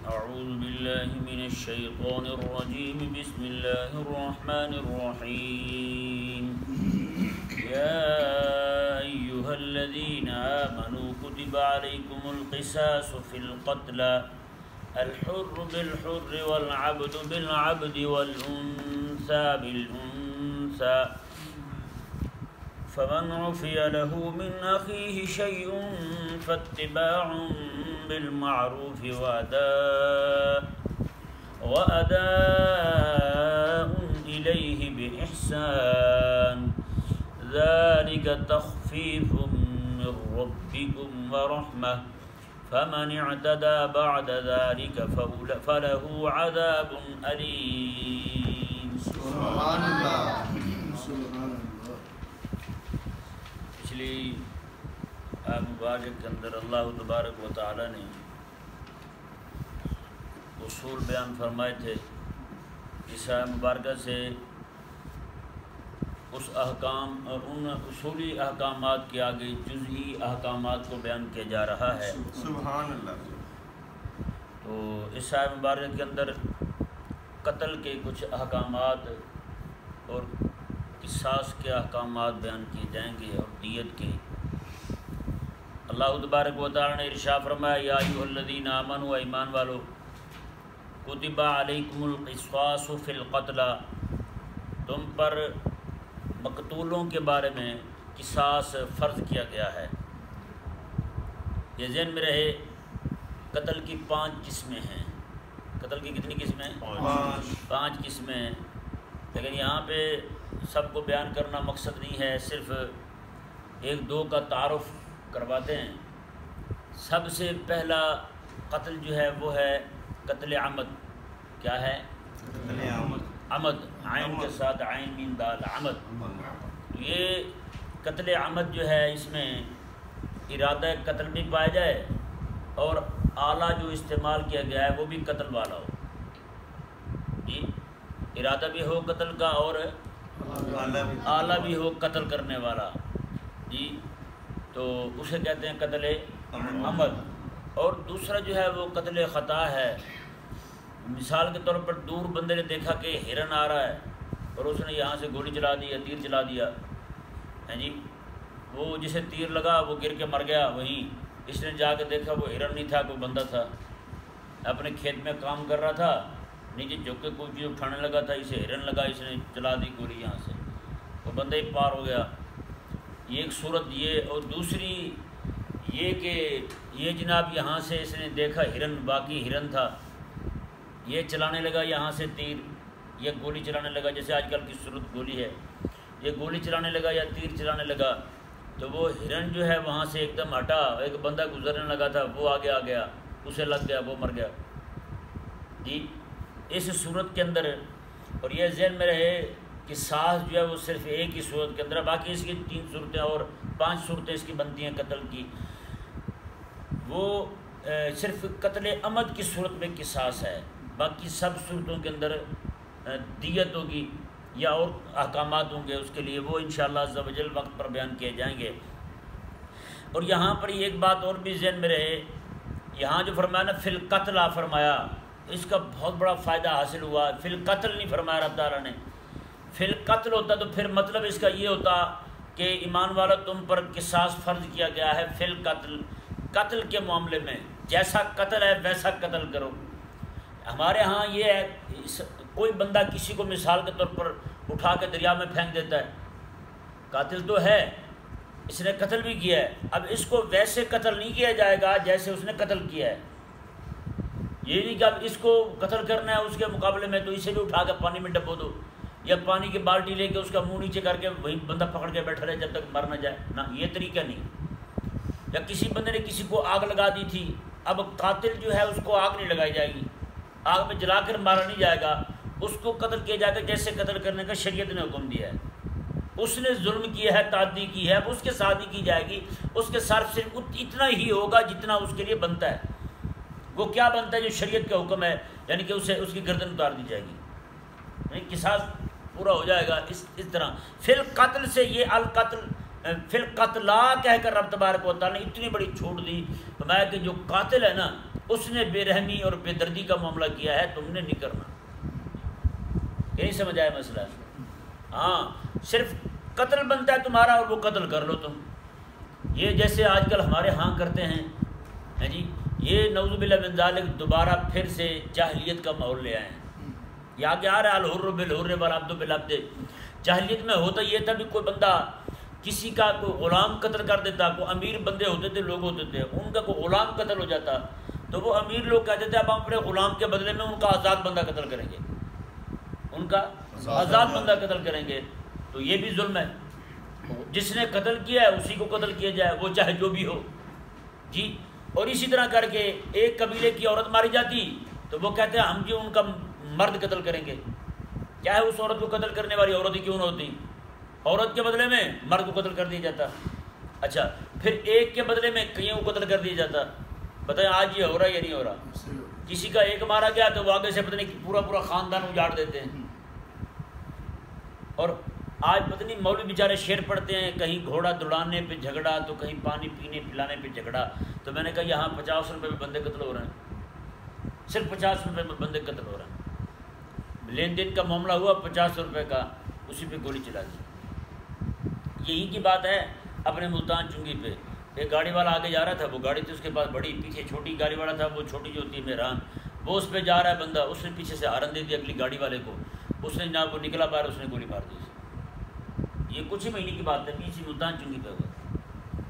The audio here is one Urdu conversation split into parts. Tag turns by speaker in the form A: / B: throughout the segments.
A: أعوذ بالله من الشيطان الرجيم بسم الله الرحمن الرحيم يا أيها الذين آمنوا كتب عليكم القصاص في القتلى الحر بالحر والعبد بالعبد والأنثى بالأنثى فمن عفي له من أخيه شيء فاتباع بالمعروف وأداء إليه بإحسان ذلك تخفيف من ربكم ورحمة فمن اعتدى بعد ذلك فله عذاب أليم.
B: سبحان اللہ.
A: پچھلی آیت مبارک کے اندر اللہ تبارک و تعالی نے اصول بیان فرمائے تھے. اس آیت مبارکہ سے اس احکام اور ان اصولی احکامات کے آگے جزئی احکامات کو بیان کیا جا رہا ہے.
B: سبحان اللہ.
A: تو اس آیت مبارک کے اندر قتل کے کچھ احکامات اور قصاص کے احکامات بیان کیے جائیں گے اور دیت کے. اللہ تبارک و تعالی نے ارشاد فرمایا یا ایھا الذین آمنوا ایمان والو کتب علیکم القصاص فی القتلی، تم پر مقتولوں کے بارے میں قصاص فرض کیا گیا ہے. یہ ذہن میں رہے قتل کی 5 قسمیں ہیں. قتل کی کتنی قسمیں؟ 5 قسمیں ہیں. لیکن یہاں پہ سب کو بیان کرنا مقصد نہیں ہے، صرف 1-2 کا تعارف کرواتے ہیں. سب سے پہلا قتل جو ہے وہ ہے قتل عمد. کیا ہے؟ عمد، عین کے ساتھ عین میم دال، عمد. یہ قتل عمد جو ہے اس میں ارادہ قتل بھی پایا جائے اور آلہ جو استعمال کیا گیا ہے وہ بھی قتل والا ہو. جی، ارادہ بھی ہو قتل کا اور آلہ بھی ہو قتل کرنے والا. جی، تو اسے کہتے ہیں قتل عمد. اور دوسرا جو ہے وہ قتل خطا ہے. مثال کے طور پر دور بندے نے دیکھا کہ ہرن آ رہا ہے اور اس نے یہاں سے گولی چلا دی یا تیر چلا دیا ہے. جی، وہ جسے تیر لگا وہ گر کے مر گیا. وہیں اس نے جا کے دیکھا وہ ہرن نہیں تھا، کوئی بندہ تھا، اپنے کھیت میں کام کر رہا تھا، نیچے جھک کے کوئی چیز اٹھانے لگا تھا، اسے ہرن لگا، اس نے چلا دی گولی یہاں سے، وہ بندہ ہی پار ہو گیا. یہ ایک صورت یہ. اور دوسری یہ کہ یہ جناب یہاں سے اس نے دیکھا ہرن، باقی ہرن تھا، یہ چلانے لگا یہاں سے تیر یا گولی چلانے لگا، جیسے آج کل کی صورت گولی ہے، یہ گولی چلانے لگا یا تیر چلانے لگا تو وہ ہرن جو ہے وہاں سے ایک دم ہٹا، ایک بندہ گزرنے لگا تھا وہ آگے آ گیا، اسے لگ گیا، وہ مر گیا. جی، اس صورت کے اندر. اور یہ ذہن میں رہے کہ قصاص جو ہے وہ صرف ایک ہی صورت کے اندر، باقی اس کی 3 صورتیں اور 5 صورتیں اس کی بنتی ہیں قتل کی. وہ صرف قتل عمد کی صورت میں قصاص ہے، باقی سب صورتوں کے اندر دیت ہوگی یا اور احکامات ہوں گے اس کے لیے، وہ انشاءاللہ عز و جل وقت پر بیان کیے جائیں گے. اور یہاں پر ایک بات اور بھی ذہن میں رہے، یہاں جو فرمایا نا فی القتل فرمایا، اس کا بہت بڑا فائدہ حاصل ہوا. فی القتل نہیں فرمایا رب تعالیٰ نے. فی القتل ہوتا تو پھر مطلب اس کا یہ ہوتا کہ ایمان والا تم پر قصاص فرض کیا گیا ہے فی القتل، قتل کے معاملے میں جیسا قتل ہے ویسا قتل کرو. ہمارے ہاں یہ ہے کوئی بندہ کسی کو مثال کے طور پر اٹھا کے دریا میں پھینک دیتا ہے، قاتل تو ہے، اس نے قتل بھی کیا ہے، اب اس کو ویسے قتل نہیں کیا جائے گا جیسے اس نے قتل کیا ہے. یہ نہیں کہ اب اس کو قتل کرنا ہے اس کے مقابلے میں تو اسے بھی اٹھا کے پانی میں ڈبو دو یا پانی کی بالٹی لے کے اس کا منہ نیچے کر کے وہی بندہ پکڑ کے بیٹھا رہے جب تک مر نہ جائے. نہ، یہ طریقہ نہیں. یا کسی بندے نے کسی کو آگ لگا دی تھی، اب قاتل جو ہے اس کو آگ نہیں لگائی جائے گی، آگ میں جلا کر مارا نہیں جائے گا، اس کو قتل کیا جائے گا جیسے قتل کرنے کا شریعت نے حکم دیا ہے. اس نے ظلم کیا ہے، تعدی کی ہے، اس کے ساتھ ہی کی جائے گی. اس کے ساتھ صرف اتنا ہی ہوگا جتنا اس کے لیے بنتا ہے. وہ کیا بنتا ہے جو شریعت کا حکم ہے، یعنی کہ اسے اس کی گردن اتار دی جائے گی، یعنی قصاص پورا ہو جائے گا. اس طرح فی القتل سے یہ القتل فی القتلا کہہ کر رب تبارک و تعالیٰ نے اتنی بڑی چھوٹ دی. فرمایا کہ جو قاتل ہے نا اس نے بے رحمی اور بے دردی کا معاملہ کیا ہے، تم نے نہیں کرنا. یہ نہیں سمجھ آیا مسئلہ؟ ہاں صرف قتل بنتا ہے تمہارا اور وہ قتل کر لو تم. یہ جیسے آج کل ہمارے ہاں کرتے ہیں جی، یہ نعوذ باللہ من ذالک دوبارہ پھر سے جاہلیت کا ماحول لے آئے ہیں. یہ آگے آ رہا ہے الحر بالحر والعبد بالعبد. جاہلیت میں ہوتا یہ تھا بھی کوئی بندہ کسی کا کوئی غلام قتل کر دیتا. کوئی امیر بندے ہوتے تھے، لوگ ہوتے تھے، ان کا کوئی غلام قتل ہو جاتا تو وہ امیر لوگ کہتے تھے اب ہم اپنے غلام کے بدلے میں ان کا آزاد بندہ قتل کریں گے، ان کا آزاد بندہ قتل کریں گے. تو یہ بھی ظلم ہے. جس نے قتل کیا ہے اسی کو قتل کیا جائے، وہ چاہے جو بھی ہو جی. اور اسی طرح کر کے ایک قبیلے کی عورت ماری جاتی تو وہ کہتے ہیں ہم جو ان کا مرد قتل کریں گے، چاہے اس عورت کو قتل کرنے والی عورت ہی کیوں نہ ہوتی، عورت کے بدلے میں مرد کو قتل کر دیا جاتا. اچھا پھر ایک کے بدلے میں کئیوں کو قتل کر دیا جاتا. بتائیں آج یہ ہو رہا ہے یا نہیں ہو رہا؟ کسی کا ایک مارا گیا تو وہ آگے سے پتہ نہیں پورا خاندان اجاڑ دیتے ہیں. اور آج پتہ نہیں مولوی بیچارے شعر پڑھتے ہیں، کہیں گھوڑا دوڑانے پہ جھگڑا تو کہیں پانی پینے پلانے پہ جھگڑا. تو میں نے کہا یہاں 50 روپے میں بندے قتل ہو رہے ہیں، صرف 50 روپے میں بندے قتل ہو رہے ہیں. لین دین کا معاملہ ہوا 50 روپے کا، اسی پہ گولی چلا دی. یہی کی بات ہے اپنے ملتان چنگی پہ. ایک گاڑی والا آگے جا رہا تھا، وہ گاڑی تھی اس کے پاس بڑی، پیچھے چھوٹی گاڑی والا تھا، وہ چھوٹی جو ہوتی ہے مہران، وہ اس پہ جا رہا ہے بندہ، اس نے پیچھے سے ہارن دے دیا اگلی گاڑی والے کو. اس نے جناب وہ نکلا باہر، اس نے گولی مار دی. یہ کچھ ہی مہینے کی بات ہے، پیچھے ملتان چنگی پہ ہوا.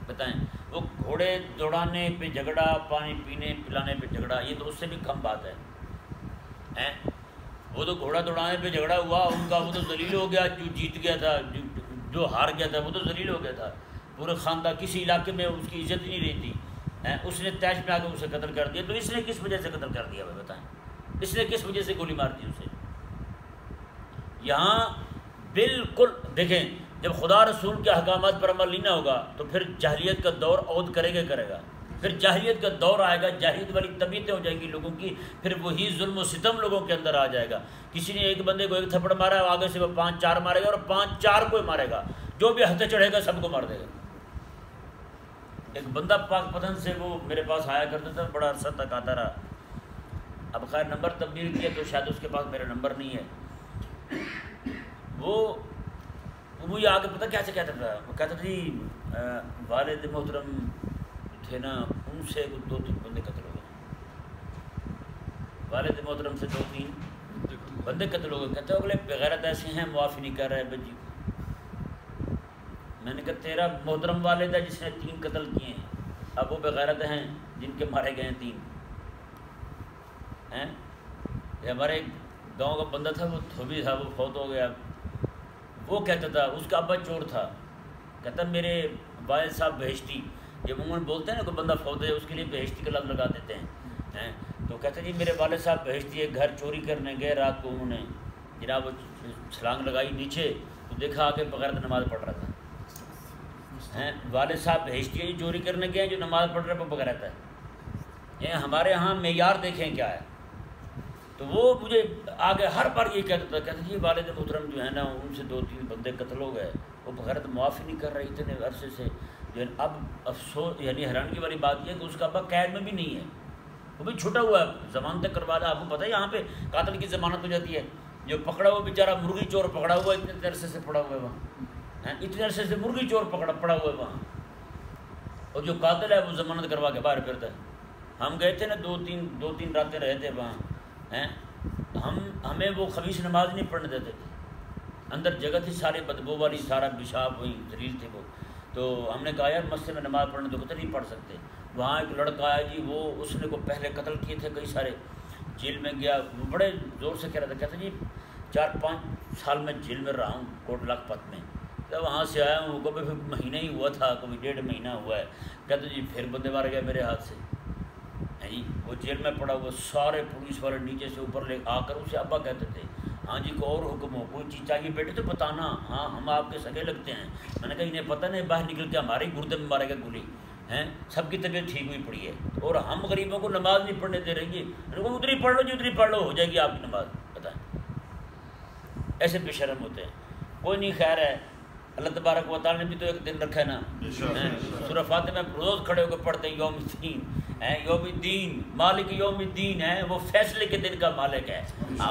A: بتائیں وہ گھوڑے دوڑانے پہ جھگڑا، پانی پینے پلانے پہ جھگڑا، یہ تو اس سے بھی کم بات ہے. وہ تو گھوڑا دوڑانے پہ جھگڑا ہوا ان کا، وہ تو ذلیل ہو گیا. جو جیت گیا تھا، جو ہار گیا تھا وہ تو ذلیل ہو گیا تھا. پورے خاندان کسی علاقے میں اس کی عزت نہیں رہتی. اس نے تیش پہ آ کے اسے قتل کر دیا. تو اس نے کس وجہ سے قتل کر دیا بھائی بتائیں؟ اس نے کس وجہ سے گولی مار دی اسے؟ یہاں بالکل دیکھیں، جب خدا رسول کے احکامات پر عمل نہیں نہ ہوگا تو پھر جاہلیت کا دور عود کرے گا. پھر جاہلیت کا دور آئے گا، جاہلیت والی طبیعتیں ہو جائیں گی لوگوں کی، پھر وہی ظلم و ستم لوگوں کے اندر آ جائے گا. کسی نے ایک بندے کو ایک تھپڑ مارا ہے، آگے سے وہ 5-4 مارے گا، اور 5-4 کو مارے گا. جو بھی ہتھے چڑھے گا سب کو مار دے گا. ایک بندہ پاک پتن سے وہ میرے پاس آیا کرتا تھا، بڑا عرصہ تک آتا رہا. اب خیر نمبر تبدیل کیا تو شاید اس کے پاس میرا نمبر نہیں ہے. وہ مجھے آگے پتہ کیا سے کہتا تھا، وہ کہتا تھا جی والد محترم تھے نا، ان سے 2-3 بندے قتل ہو گئے. والد محترم سے 2-3 بندے قتل ہو گئے. کہتے ہو اگلے بغیرت ایسے ہیں معافی نہیں کر رہے بجی. میں نے کہا تیرا محترم والد ہے جس نے 3 قتل کیے ہیں، اب وہ بغیرت ہیں جن کے مارے گئے ہیں 3 ہیں. یہ ہمارے گاؤں کا بندہ تھا، وہ دھوبی تھا، وہ فوت ہو گیا. وہ کہتا تھا، اس کا ابا چور تھا، کہتا میرے والد صاحب بہشتی، یہ عموماً بولتے ہیں نا کوئی بندہ فوت ہے اس کے لیے بہشتی کا لفظ لگا دیتے ہیں. تو کہتے جی میرے والد صاحب بہشتی ایک گھر چوری کرنے گئے، رات کو انہوں نے جناب وہ چھلانگ لگائی نیچے تو دیکھا آ کے بغیر نماز پڑھ رہا تھا. والد صاحب بہشتی ہے چوری کرنے گئے، جو نماز پڑھ رہا ہے وہ بغیر رہتا ہے. یہ ہمارے ہاں معیار دیکھیں کیا ہے. تو وہ مجھے آگے ہر بار یہ کہتا تھا، کہتے جی والد محترم جو ہے نا ان سے 2-3 بندے قتل ہو گئے، وہ بغیرت معافی نہیں کر رہے اتنے عرصے سے. جو اب افسوس یعنی حیرانگی والی بات یہ ہے کہ اس کا ابا قید میں بھی نہیں ہے، وہ بھی چھوٹا ہوا ہے، ضمانت کروا رہا. آپ کو پتہ ہے یہاں پہ قاتل کی ضمانت ہو جاتی ہے. جو پکڑا ہوا بیچارہ مرغی چور پکڑا ہوا ہے، اتنے عرصے سے پڑا ہوا ہے وہاں، اتنے عرصے سے مرغی چور پڑا ہوا ہے وہاں، اور جو قاتل ہے وہ ضمانت کروا کے باہر پھرتا ہے. ہم گئے تھے نا 2-3 راتیں رہے تھے وہاں. ہمیں وہ خبیث نماز نہیں پڑھنے دیتے تھے. اندر جگہ تھی ساری بدبو والی، سارا پیشاب ہوئی ذلیل تھے وہ. تو ہم نے کہا یار مسجد میں نماز پڑھنے تو نہیں پڑھ سکتے. وہاں ایک لڑکا آیا جی، وہ اس نے کو پہلے قتل کیے تھے کئی سارے، جیل میں گیا. وہ بڑے زور سے کہہ رہا تھا، کہتا جی 4-5 سال میں جیل میں رہا ہوں کوٹ لکھپت میں. تو وہاں سے آیا ہوں، کبھی مہینہ ہی ہوا تھا، کبھی 1.5 مہینہ ہوا ہے. کہتے جی پھر بندے مارے گئے میرے ہاتھ سے. جی وہ جیل میں پڑا ہوا، سارے پولیس والے نیچے سے اوپر لے آ کر اسے ابا کہتے تھے ہاں جی کوئی اور حکم ہو، کوئی چیز چاہیے بیٹے تو بتانا، ہاں ہم آپ کے سگے لگتے ہیں. میں نے کہا انہیں پتہ نہیں باہر نکل کے ہمارے گردے میں مارے گا گولی. سب کی طبیعت ٹھیک ہوئی پڑی ہے اور ہم غریبوں کو نماز نہیں پڑھنے دے رہی ہے. ادھر ہی پڑھ لو جی، ادھر ہی پڑھ لو، ہو جائے گی آپ کی نماز. بتائیں ایسے بے شرم ہوتے ہیں. کوئی نہیں، خیر ہے. اللہ تبارک و تعالیٰ نے بھی تو ایک دن رکھا ہے نا. سورہ فاتحہ میں روز کھڑے ہو کے پڑھتے ہیں یوم الدین. یوم الدین، مالک یوم الدین ہے، وہ فیصلے کے دن کا مالک ہے۔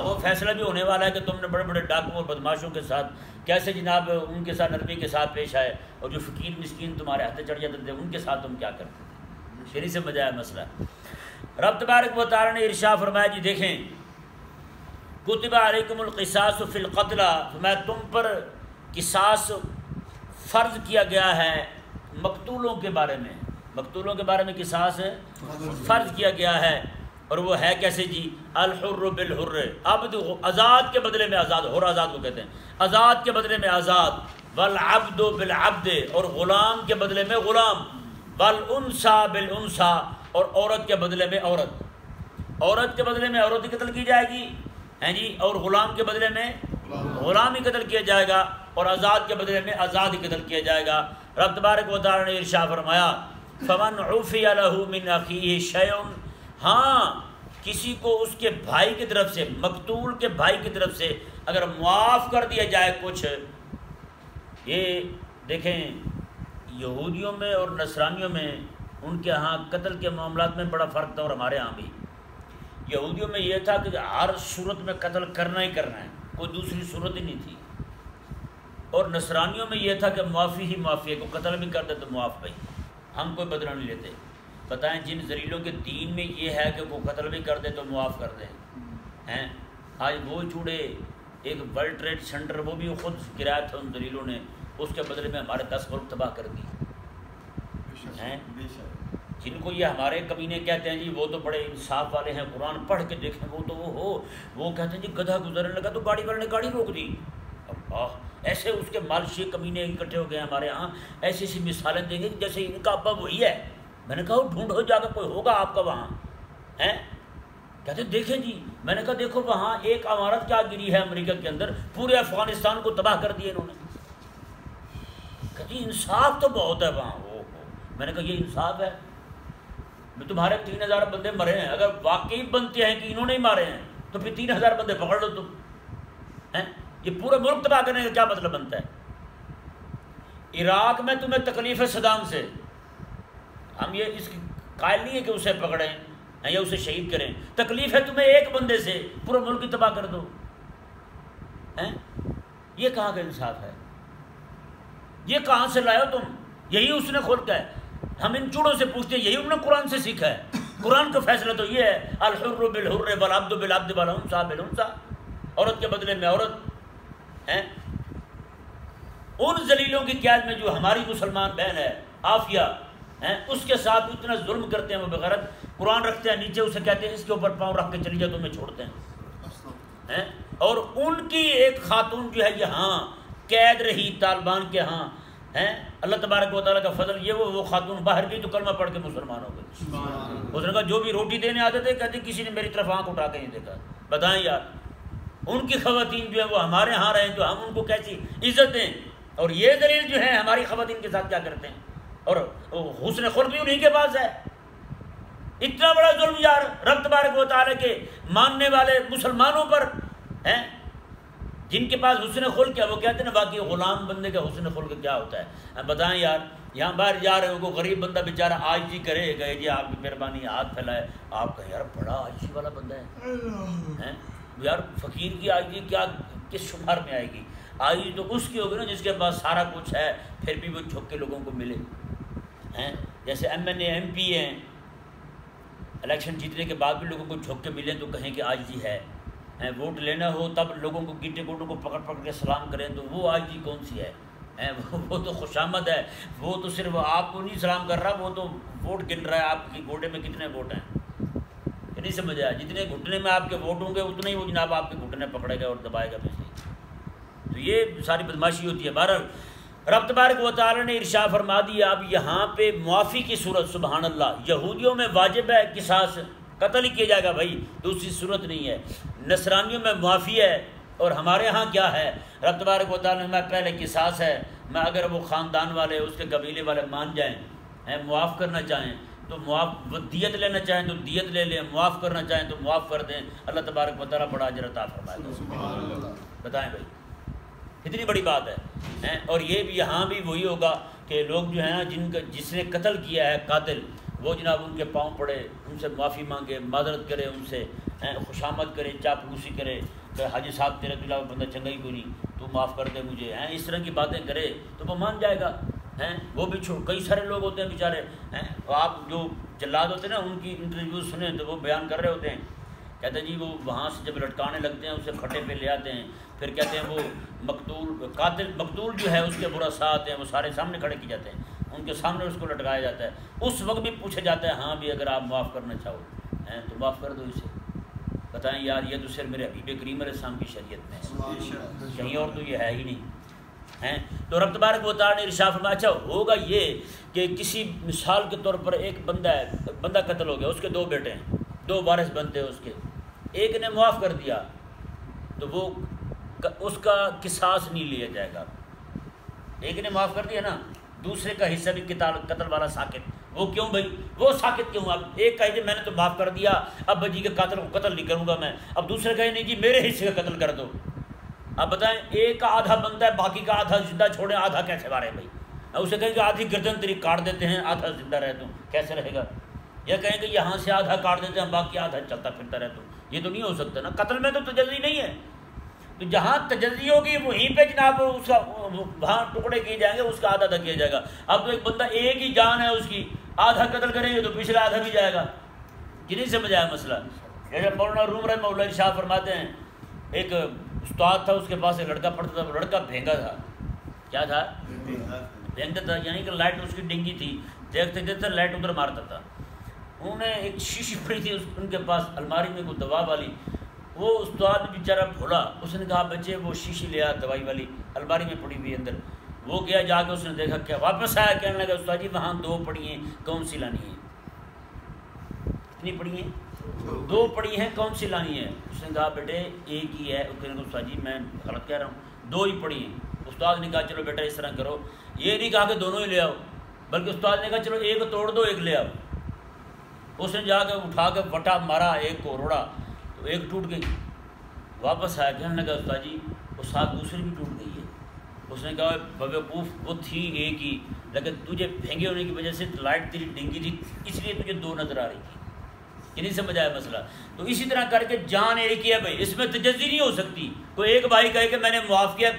A: وہ فیصلہ بھی ہونے والا ہے کہ تم نے بڑے بڑے ڈاکوں اور بدماشوں کے ساتھ کیسے جناب ان کے ساتھ نرمی کے ساتھ پیش آئے، اور جو فقیر مسکین تمہارے ہاتھ چڑھ جاتے تھے ان کے ساتھ تم کیا کرتے تھے۔ شریف سے مزہ آیا مسئلہ۔ رب تبارک و تعالیٰ نے ارشاد فرمایا جی دیکھیں کتب علیکم القصاص فی القتلى، میں تم پر قصاص فرض کیا گیا ہے مقتولوں کے بارے میں، مقتولوں کے بارے میں قصاص فرض کیا گیا ہے، اور وہ ہے کیسے جی؟ الحر بالحر، عبد آزاد کے بدلے میں آزاد، حر آزاد کو کہتے ہیں، آزاد کے بدلے میں آزاد، والعبد بالعبد، اور غلام کے بدلے میں غلام، والانثى بالانثى، اور عورت کے بدلے میں عورت، عورت کے بدلے میں عورت ہی قتل کی جائے گی ہیں جی، اور غلام کے بدلے میں غلام ہی قتل کیا جائے گا، اور آزاد کے بدلے میں آزاد ہی قتل کیا جائے گا۔ رب تبارک و تعالی نے ارشاد فرمایا فمن عفی لہ من اخیہ شیء، ہاں کسی کو اس کے بھائی کی طرف سے، مقتول کے بھائی کی طرف سے اگر معاف کر دیا جائے کچھ، یہ دیکھیں یہودیوں میں اور نصرانیوں میں ان کے ہاں قتل کے معاملات میں بڑا فرق تھا، اور ہمارے ہاں بھی۔ یہودیوں میں یہ تھا کہ ہر صورت میں قتل کرنا ہی کرنا ہے، کوئی دوسری صورت ہی نہیں تھی، اور نصرانیوں میں یہ تھا کہ معافی ہی معافی ہے، کوئی قتل بھی کر دے تو معاف بھائی، ہم کوئی بدلہ نہیں لیتے۔ بتائیں جن ذلیلوں کے دین میں یہ ہے کہ کوئی قتل بھی کر دے تو معاف کر دیں ہیں، آج وہ چوڑے ایک ورلڈ ٹریڈ سینٹر وہ بھی خود گرایا تھا ان ذلیلوں نے، اس کے بدلے میں ہمارے 10 ملک تباہ کر دی ہیں۔ جن کو یہ ہمارے کمینے کہتے ہیں جی وہ تو بڑے انصاف والے ہیں، قرآن پڑھ کے دیکھیں وہ تو وہ کہتے ہیں جی گدھا گزرنے لگا تو گاڑی والے نے گاڑی روک دی، ایسے اس کے مالشی کمینے اکٹھے ہو گئے ہمارے ہاں، ایسی ایسی مثالیں دیں گے کہ جیسے ان کا ابا وہی ہے۔ میں نے کہا وہ ڈھونڈو جا کے کوئی ہوگا آپ کا وہاں ہیں، کہتے دیکھیں جی، میں نے کہا دیکھو وہاں ایک عمارت کیا گری ہے امریکہ کے اندر، پورے افغانستان کو تباہ کر دیا انہوں نے۔ کہتی انصاف تو بہت ہے وہاں، میں نے کہا یہ انصاف ہے؟ میں تمہارے 3000 بندے مرے ہیں، اگر واقعی بنتے ہیں کہ انہوں نے ہی مارے ہیں تو پھر 3000 بندے پکڑ لو تم ہیں، یہ پورے ملک تباہ کرنے کا کیا مطلب بنتا ہے؟ عراق میں تمہیں تکلیف ہے صدام سے، ہم یہ اس کی قائل نہیں ہے کہ اسے پکڑیں یا اسے شہید کریں، تکلیف ہے تمہیں ایک بندے سے پورے ملک کی تباہ کر دو ہیں، یہ کہاں کا انصاف ہے؟ یہ کہاں سے لائے ہو تم؟ یہی اس نے خلق ہے۔ ہم ان چوڑوں سے پوچھتے ہیں، یہی انہوں نے قرآن سے سیکھا ہے۔ قرآن کا فیصلہ تو یہ ہے الحر بالحر والعبد بالعبد والانثى بالانثى، عورت کے بدلے میں عورت ہیں۔ ان ذلیلوں کی قیادت میں جو ہماری مسلمان بہن ہے عافیہ ہیں، اس کے ساتھ اتنا ظلم کرتے ہیں وہ بغیرت، قرآن رکھتے ہیں نیچے، اسے کہتے ہیں اس کے اوپر پاؤں رکھ کے چلی جا تو میں چھوڑتے ہیں۔ اور ان کی ایک خاتون جو ہے یہاں قید رہی طالبان کے ہاں ہیں، اللہ تبارک و تعالیٰ کا فضل یہ وہ خاتون باہر گئی تو کلمہ پڑھ کے مسلمان ہو گئی۔ اس نے کہا جو بھی روٹی دینے آتے تھے کہتے کسی نے میری طرف آنکھ اٹھا کے نہیں دیکھا۔ بتائیں یار ان کی خواتین جو ہیں وہ ہمارے ہاں رہیں تو ہم ان کو کیسی عزت دیں، اور یہ دلیل جو ہے ہماری خواتین کے ساتھ کیا کرتے ہیں، اور حسن خلق بھی انہیں کے پاس ہے۔ اتنا بڑا ظلم یار رب تبارک و تعالیٰ کے ماننے والے مسلمانوں پر ہیں، جن کے پاس حسن خلق ہے، وہ کہتے ہیں نا باقی غلام بندے کا حسن خلق کیا ہوتا ہے۔ بتائیں یار یہاں باہر جا رہے ہو کو غریب بندہ بیچارہ آج جی کرے گئے جی آپ کی مہربانی ہاتھ پھیلائے، آپ کہیں یار بڑا آجزی والا بندہ ہے یار، فقیر کی آجزی کیا کس شمار میں آئے گی؟ آجزی تو اس کی ہوگی نا جس کے پاس سارا کچھ ہے پھر بھی وہ جھک کے لوگوں کو ملے ہیں، جیسے MNA MP ہیں، الیکشن جیتنے کے بعد بھی لوگوں کو جھک کے ملیں تو کہیں کہ آجزی ہے۔ ووٹ لینا ہو تب لوگوں کو گیٹے گوٹوں کو پکڑ پکڑ کے سلام کریں تو وہ آجزی کون سی ہے؟ وہ تو خوشامد ہے، وہ تو صرف آپ کو نہیں سلام کر رہا، وہ تو ووٹ گن رہا ہے آپ کی گھوڑے میں کتنے ووٹ ہیں، یہ نہیں سمجھ آیا؟ جتنے گھٹنے میں آپ کے ووٹ ہوں گے اتنے ہی وہ جناب آپ کے گھٹنے پکڑے گا اور دبائے گا پیسے۔ تو یہ ساری بدماشی ہوتی ہے۔ بہرحال رب تبارک و تعالی نے ارشاد فرما دیا اب یہاں پہ معافی کی صورت، سبحان اللہ، یہودیوں میں واجب ہے قصاص، قتل ہی کیا جائے گا بھائی، دوسری صورت نہیں ہے۔ نصرانیوں میں معافی ہے، اور ہمارے ہاں کیا ہے؟ رب تبارک و تعالی میں پہلے قصاص ہے، میں اگر وہ خاندان والے اس کے قبیلے والے مان جائیں معاف کرنا چاہیں تو معاف، دیت لینا چاہیں تو دیت لے لیں، معاف کرنا چاہیں تو معاف کر دیں، اللہ تبارک و تعالیٰ بڑا اجر عطا فرمائے گا۔ بتائیں بھائی اتنی بڑی بات ہے۔ اور یہ بھی یہاں بھی وہی ہوگا کہ لوگ جو ہیں نا جس نے قتل کیا ہے قاتل، وہ جناب ان کے پاؤں پڑے، ان سے معافی مانگے، معذرت کرے، ان سے خوشامد کرے، چاپلوسی کرے کہ حاجی صاحب تیرے تو علاوہ بندہ چنگا ہی کوئی نہیں، تو معاف کر دے مجھے، اس طرح کی باتیں کرے تو وہ مان جائے گا۔ وہ بھی کئی سارے لوگ ہوتے ہیں بیچارے، آپ جو جلاد ہوتے ہیں نا ان کی انٹرویو سنیں تو وہ بیان کر رہے ہوتے ہیں، کہتے ہیں جی وہ وہاں سے جب لٹکانے لگتے ہیں اسے کھٹے پہ لے آتے ہیں، پھر کہتے ہیں وہ مقتول جو ہے اس کے برا ساتھ ہیں، وہ سارے سامنے کھڑے کی جاتے ہیں، ان کے سامنے اس کو لٹکایا جاتا ہے، اس وقت بھی پوچھا جاتا ہے ہاں بھی اگر آپ معاف کرنا چاہو تو معاف کر دو اسے، بتائیں یار یہ تو صرف میرے حبیب کریم علیہ السلام کی شریعت میں ہے، کہیں اور تو یہ ہے ہی نہیں۔ تو رب تبارک و تعالیٰ نے ارشاد فرمایا اچھا ہوگا یہ کہ کسی مثال کے طور پر ایک بندہ قتل ہو گیا، اس کے 2 بیٹے ہیں، 2 وارث بنتے ہیں اس کے، ایک نے معاف کر دیا تو وہ اس کا قصاص نہیں لیا جائے گا، ایک نے معاف کر دیا نا، دوسرے کا حصہ بھی قتل والا ساکت، وہ کیوں بھائی وہ ساکت کیوں؟ اب ایک کہے جی میں نے تو معاف کر دیا، اب بھائی جی کے قاتل کو قتل نہیں کروں گا میں، اب دوسرے کہے نہیں جی میرے حصے کا قتل کر دو، اب بتائیں ایک کا آدھا بنتا ہے باقی کا آدھا زندہ چھوڑیں، آدھا کیسے مارے بھائی؟ اسے کہیں کہ آدھی گردن تیری کاٹ دیتے ہیں آدھا زندہ رہ تم، کیسے رہے گا؟ یا کہیں کہ یہاں سے آدھا کاٹ دیتے ہیں باقی آدھا چلتا پھرتا رہ تم، یہ تو نہیں ہو سکتا نا، قتل میں تو تجزی نہیں ہے، تو جہاں تجزی ہوگی وہیں پہ جناب اس کا وہاں ٹکڑے کیے جائیں گے، اس کا آدھا کیا جائے گا۔ اب تو ایک بندہ ایک ہی جان ہے اس کی، آدھا قتل کریں گے تو پچھلا آدھا بھی جائے گا، یہ نہیں سمجھ آیا مسئلہ؟ جیسے مولانا روم رحمہ اللہ ارشاد فرماتے ہیں ایک استاد تھا، اس کے پاس ایک لڑکا پڑھتا تھا، وہ لڑکا بھینگا تھا، کیا تھا؟ بھینگا تھا، یعنی کہ لائٹ اس کی ڈنگی تھی، دیکھتے دیکھتے لائٹ ادھر مارتا تھا۔ انہوں نے ایک شیشی پڑی تھی ان کے پاس الماری میں کوئی دوا والی، وہ استاد بیچارہ بھولا، اس نے کہا بچے وہ شیشی لے آ دوائی والی، الماری میں پڑی ہوئی اندر، وہ گیا جا کے اس نے دیکھا کیا، واپس آیا کہنے لگا استاد جی وہاں 2 پڑی ہیں کون سی لانی ہے؟ کتنی پڑی ہیں؟ 2 پڑی ہیں کون سی لانی ہے؟ اس نے کہا بیٹے ایک ہی ہے، استاد جی میں غلط کہہ رہا ہوں، 2 ہی پڑی ہیں۔ استاد نے کہا چلو بیٹا اس طرح کرو، یہ نہیں کہا کہ دونوں ہی لے آؤ، بلکہ استاد نے کہا چلو ایک توڑ دو ایک لے آؤ۔ اس نے جا کے اٹھا کے وٹا مارا، ایک کو روڑا تو ایک ٹوٹ گئی، واپس آیا کہنے لگا استاد جی وہ ساتھ دوسری بھی ٹوٹ گئی ہے۔ اس نے کہا بیوقوف وہ تھی ایک ہی، لیکن تجھے بھینگے ہونے کی وجہ سے لائٹ تیری ڈنگی تھی اس لیے تجھے 2 نظر آ رہی تھی، یہ نہیں سمجھ آیا مسئلہ؟ تو اسی طرح کر کے جان ایک ہی ہے بھائی، اس میں تجزی نہیں ہو سکتی، کوئی ایک بھائی کہے کہ میں نے معاف کیا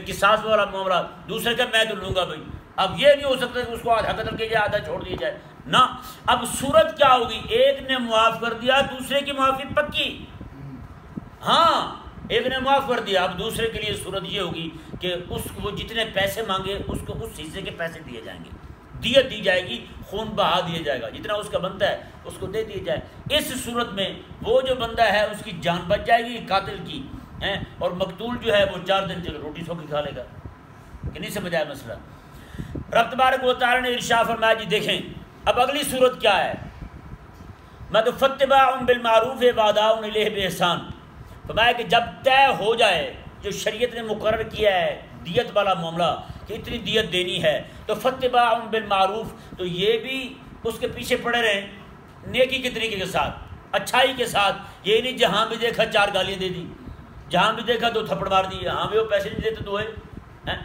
A: قصاص والا معاملہ، دوسرے کا میں تو لوں گا بھائی، اب یہ نہیں ہو سکتا کہ اس کو آدھا قتل کیا جائے آدھا چھوڑ دیا جائے نا۔ اب صورت کیا ہوگی؟ ایک نے معاف کر دیا، دوسرے کی معافی پکی، ہاں ایک نے معاف کر دیا، اب دوسرے کے لیے صورت یہ ہوگی کہ اس کو جتنے پیسے مانگے اس کو اس حصے کے پیسے دیے جائیں گے، دیت دی جائے گی، خون بہا دیا جائے گا، جتنا اس کا بنتا ہے اس کو دے دیا جائے۔ اس صورت میں وہ جو بندہ ہے اس کی جان بچ جائے گی قاتل کی، اور مقتول جو ہے وہ 4 دن چلو روٹی سو کے کھا لے گا، کہ نہیں سمجھ آیا مسئلہ؟ رب تبارک و تعالیٰ نے ارشاد فرمایا جی دیکھیں اب اگلی صورت کیا ہے، میں تو فاتباع بالمعروف واداء الیہ باحسان، فرمایا کہ جب طے ہو جائے جو شریعت نے مقرر کیا ہے دیت والا معاملہ کہ اتنی دیت دینی ہے، تو فاتباع بالمعروف، تو یہ بھی اس کے پیچھے پڑے رہیں نیکی کے طریقے کے ساتھ، اچھائی کے ساتھ، یہ نہیں جہاں بھی دیکھا 4 گالیاں دے دی، جہاں بھی دیکھا 2 تھپڑ مار دی، ہاں بھی وہ پیسے نہیں دیتے تو ہے،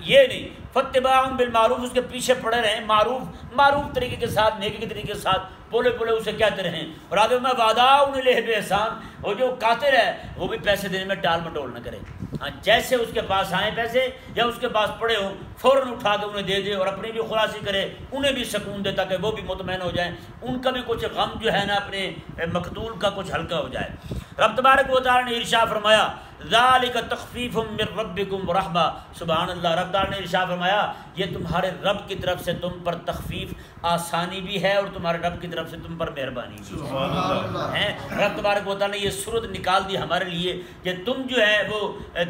A: یہ نہیں، فاتباع بالمعروف، اس کے پیچھے پڑے رہیں معروف طریقے کے ساتھ، نیکی کے طریقے کے ساتھ، پولے اسے کہتے رہیں، اور آگے میں وعداء الیہ باحسان، اور جو قاتل ہے وہ بھی پیسے دینے میں ٹال مٹول نہ کرے، ہاں جیسے اس کے پاس آئیں پیسے یا اس کے پاس پڑے ہوں فوراً اٹھا کے انہیں دے دے، اور اپنی بھی خلاصی کرے، انہیں بھی سکون دے تاکہ وہ بھی مطمئن ہو جائیں، ان کا بھی کچھ غم جو ہے نا اپنے مقتول کا کچھ ہلکا ہو جائے۔ رب تبارک و تعالیٰ نے ارشاد فرمایا ذالک تخفیف من ربکم ورحمہ، سبحان اللہ، رب تعالیٰ نے ارشاد فرمایا یہ تمہارے رب کی طرف سے تم پر تخفیف آسانی بھی ہے، اور تمہارے رب کی طرف سے تم پر مہربانی بھی ہے۔ رب تبارک و تعالیٰ نے یہ صورت نکال دی ہمارے لیے کہ تم جو ہے وہ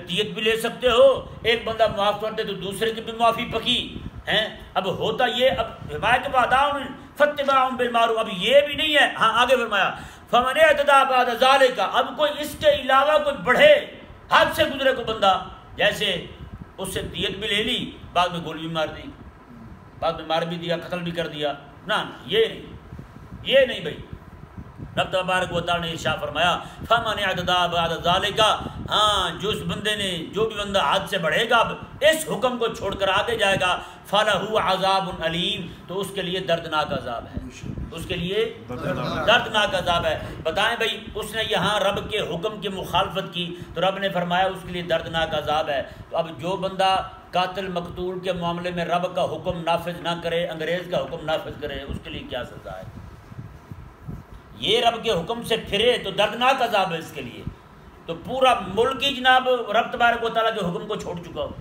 A: دیت بھی لے سکتے ہو، ایک بندہ معاف کر دے تو دوسرے کی بھی معافی پکی ہے۔ اب ہوتا یہ، اب حمایت وعداء فاتباع بالمعروف، اب یہ بھی نہیں ہے، ہاں آگے فرمایا فمن اعتدی بعد ذلک، اب کوئی اس کے علاوہ کوئی بڑھے حد سے گزرے کو بندہ، جیسے اس سے دیت بھی لے لی بعد میں گولی بھی مار دی، بعد میں مار بھی دیا، قتل بھی کر دیا، نہ یہ نہیں بھائی۔ رب تبارک و تعالیٰ نے ارشاد فرمایا فمن اعتدی بعد ذلک، ہاں جو بھی بندہ حد سے بڑھے گا اب اس حکم کو چھوڑ کر آگے جائے گا، فلہ عذاب علیم، تو اس کے لیے دردناک عذاب ہے۔ اس کے لیے دردناک عذاب ہے۔ بتائیں بھائی اس نے یہاں رب کے حکم کی مخالفت کی تو رب نے فرمایا اس کے لیے دردناک عذاب ہے۔ تو اب جو بندہ قاتل مقتول کے معاملے میں رب کا حکم نافذ نہ کرے، انگریز کا حکم نافذ کرے، اس کے لیے کیا سزا ہے؟ یہ رب کے حکم سے پھرے تو دردناک عذاب ہے اس کے لیے۔ تو پورا ملک ہی جناب رب تبارک و تعالیٰ کے حکم کو چھوڑ چکا ہو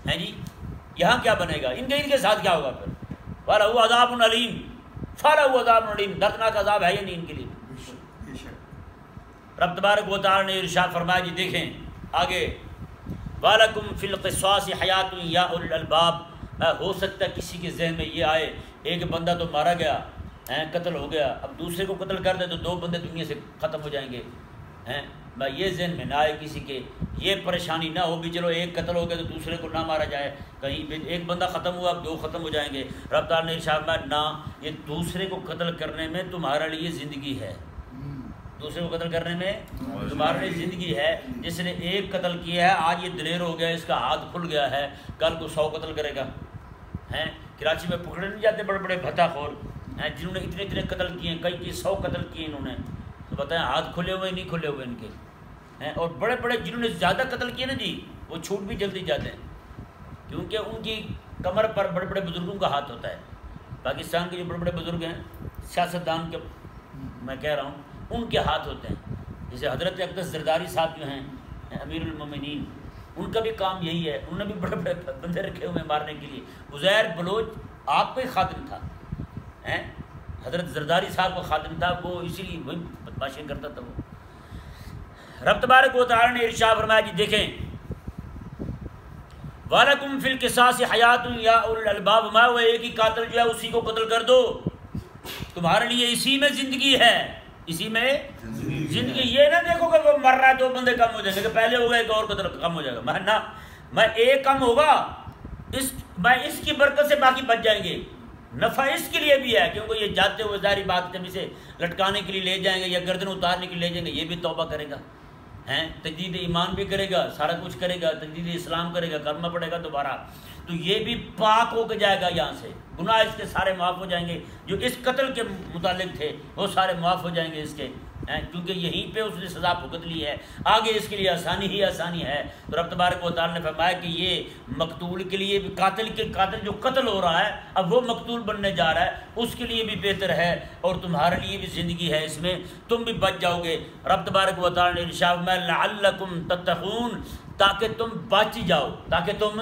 A: ہے جی، یہاں کیا بنے گا؟ ان کے ساتھ کیا ہوگا پھر؟ فَلَهُ عَذَابٌ عَلِيمٌ، فَلَهُ عَذَابٌ عَلِيمٌ، دردناک عذاب ہے یا نہیں ان کے لیے؟ رب تبارک و تعالیٰ نے ارشاد فرمایا جی دیکھیں آگے، وَلَكُمْ فِي الْقِصَاصِ حَيَاتٌ يَا أُولِي الْأَلْبَابِ، ہو سکتا ہے کسی کے ذہن میں یہ آئے ایک بندہ تو مارا گیا، قتل ہو گیا، اب دوسرے کو قتل کر دے تو دو بندے دنیا سے ختم ہو جائیں گے، یہ ذہن میں نہ آئے کسی کے، یہ پریشانی نہ ہو بھی چلو ایک قتل ہو گیا تو دوسرے کو نہ مارا جائے، کہیں ایک بندہ ختم ہوا اب دو ختم ہو جائیں گے۔ رب تعالیٰ نے ارشاد فرمایا نہ، یہ دوسرے کو قتل کرنے میں تمہارے لیے زندگی ہے، دوسرے کو قتل کرنے میں تمہارے لیے زندگی ہے۔ جس نے ایک قتل کیا ہے آج یہ دلیر ہو گیا، اس کا ہاتھ کھل گیا ہے، کل کو 100 قتل کرے گا۔ کراچی میں پکڑے نہیں جاتے بڑے بڑے بھتا خور جنہوں نے اتنے قتل کیے ہیں، کئی 100 قتل کیے انہوں نے، تو بتائیں ہاتھ کھلے ہوئے نہیں کھلے ہوئے ان کے؟ اور بڑے بڑے جنہوں نے زیادہ قتل کیے نا جی وہ چھوٹ بھی جلدی جاتے ہیں، کیونکہ ان کی کمر پر بڑے بڑے بزرگوں کا ہاتھ ہوتا ہے۔ پاکستان کے جو بڑے بڑے بزرگ ہیں سیاستدان کے میں کہہ رہا ہوں ان کے ہاتھ ہوتے ہیں، جیسے حضرت اقدس زرداری صاحب جو ہیں امیر المومنین، ان کا بھی کام یہی ہے، انہوں نے بھی بڑے بڑے بندے رکھے ہوئے مارنے کے لیے۔ عزیر بلوچ آپ کا ہی خادم تھا، حضرت زرداری صاحب کا خادم تھا، وہ اسی لیے وہی بدماشی کرتا تھا وہ۔ رب تبارک و تعالیٰ نے ارشاد فرمایا جی دیکھیں وَلَكُمْ فِي الْقِصَاصِ حَيَاتٌ يَا أُولِي الْأَلْبَابِ، میں وہ ایک ہی قاتل جو ہے اسی کو قتل کر دو، تمہارے لیے اسی میں زندگی ہے، اسی میں زندگی۔ یہ نہ دیکھو کہ وہ مر رہا ہے دو بندے کم ہو جائیں گے، کہ پہلے ہوگا ایک اور قتل کم ہو جائے گا، میں نہ، میں ایک کم ہوگا میں اس کی برکت سے باقی بچ جائیں گے، نفع اس کے لیے بھی ہے، کیونکہ یہ جاتے ہوئے ظاہری بات جب اسے لٹکانے کے لیے لے جائیں گے یا گردن اتارنے کے لیے لے جائیں گے، یہ بھی توبہ کرے گا، تجدید ایمان بھی کرے گا، سارا کچھ کرے گا، تجدید اسلام کرے گا، کلمہ پڑھے گا دوبارہ، تو یہ بھی پاک ہو کے جائے گا یہاں سے، گناہ اس کے سارے معاف ہو جائیں گے جو اس قتل کے متعلق تھے وہ سارے معاف ہو جائیں گے اس کے، کیونکہ یہیں پہ اس نے سزا بھگت لی ہے، آگے اس کے لیے آسانی ہی آسانی ہے۔ تو رب تبارک و تعالیٰ نے فرمایا کہ یہ مقتول کے لیے بھی، قاتل جو قتل ہو رہا ہے اب وہ مقتول بننے جا رہا ہے، اس کے لیے بھی بہتر ہے اور تمہارے لیے بھی زندگی ہے، اس میں تم بھی بچ جاؤ گے۔ رب تبارک و تعالیٰ نے ارشاد فرمایا لعلکم تتقون، تاکہ تم بچ جاؤ، تاکہ تم